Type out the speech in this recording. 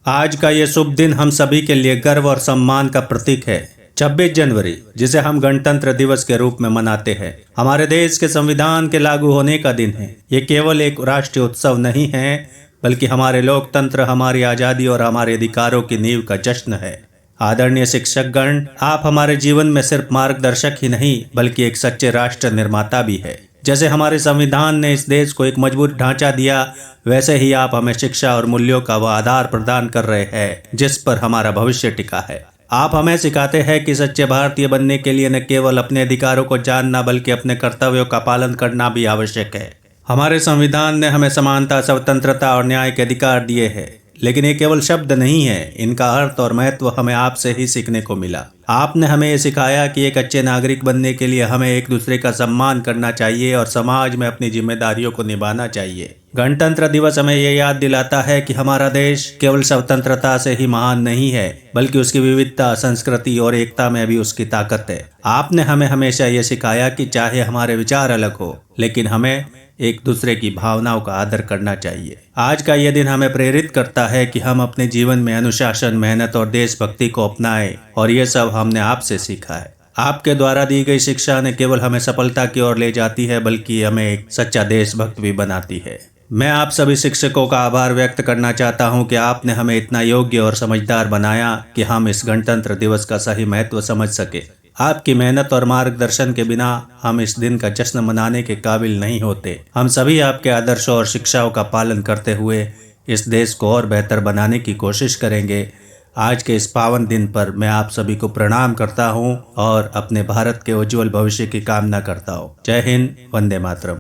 आज का ये शुभ दिन हम सभी के लिए गर्व और सम्मान का प्रतीक है। 26 जनवरी, जिसे हम गणतंत्र दिवस के रूप में मनाते हैं, हमारे देश के संविधान के लागू होने का दिन है। ये केवल एक राष्ट्रीय उत्सव नहीं है, बल्कि हमारे लोकतंत्र, हमारी आज़ादी और हमारे अधिकारों की नींव का जश्न है। आदरणीय शिक्षकगण, आप हमारे जीवन में सिर्फ मार्गदर्शक ही नहीं, बल्कि एक सच्चे राष्ट्र निर्माता भी है। जैसे हमारे संविधान ने इस देश को एक मजबूत ढांचा दिया, वैसे ही आप हमें शिक्षा और मूल्यों का वह आधार प्रदान कर रहे हैं जिस पर हमारा भविष्य टिका है। आप हमें सिखाते हैं कि सच्चे भारतीय बनने के लिए न केवल अपने अधिकारों को जानना, बल्कि अपने कर्तव्यों का पालन करना भी आवश्यक है। हमारे संविधान ने हमें समानता, स्वतंत्रता और न्याय के अधिकार दिए हैं, लेकिन ये केवल शब्द नहीं है, इनका अर्थ और महत्व हमें आपसे ही सीखने को मिला। आपने हमें ये सिखाया कि एक अच्छे नागरिक बनने के लिए हमें एक दूसरे का सम्मान करना चाहिए और समाज में अपनी जिम्मेदारियों को निभाना चाहिए। गणतंत्र दिवस हमें ये याद दिलाता है कि हमारा देश केवल स्वतंत्रता से ही महान नहीं है, बल्कि उसकी विविधता, संस्कृति और एकता में भी उसकी ताकत है। आपने हमें हमेशा ये सिखाया कि चाहे हमारे विचार अलग हो, लेकिन हमें एक दूसरे की भावनाओं का आदर करना चाहिए। आज का यह दिन हमें प्रेरित करता है कि हम अपने जीवन में अनुशासन, मेहनत और देशभक्ति को अपनाएं, और ये सब हमने आपसे सीखा है। आपके द्वारा दी गई शिक्षा न केवल हमें सफलता की ओर ले जाती है, बल्कि हमें एक सच्चा देशभक्त भी बनाती है। मैं आप सभी शिक्षकों का आभार व्यक्त करना चाहता हूं कि आपने हमें इतना योग्य और समझदार बनाया कि हम इस गणतंत्र दिवस का सही महत्व समझ सके। आपकी मेहनत और मार्गदर्शन के बिना हम इस दिन का जश्न मनाने के काबिल नहीं होते। हम सभी आपके आदर्शों और शिक्षाओं का पालन करते हुए इस देश को और बेहतर बनाने की कोशिश करेंगे। आज के इस पावन दिन पर मैं आप सभी को प्रणाम करता हूं और अपने भारत के उज्जवल भविष्य की कामना करता हूं। जय हिंद, वंदे मातरम।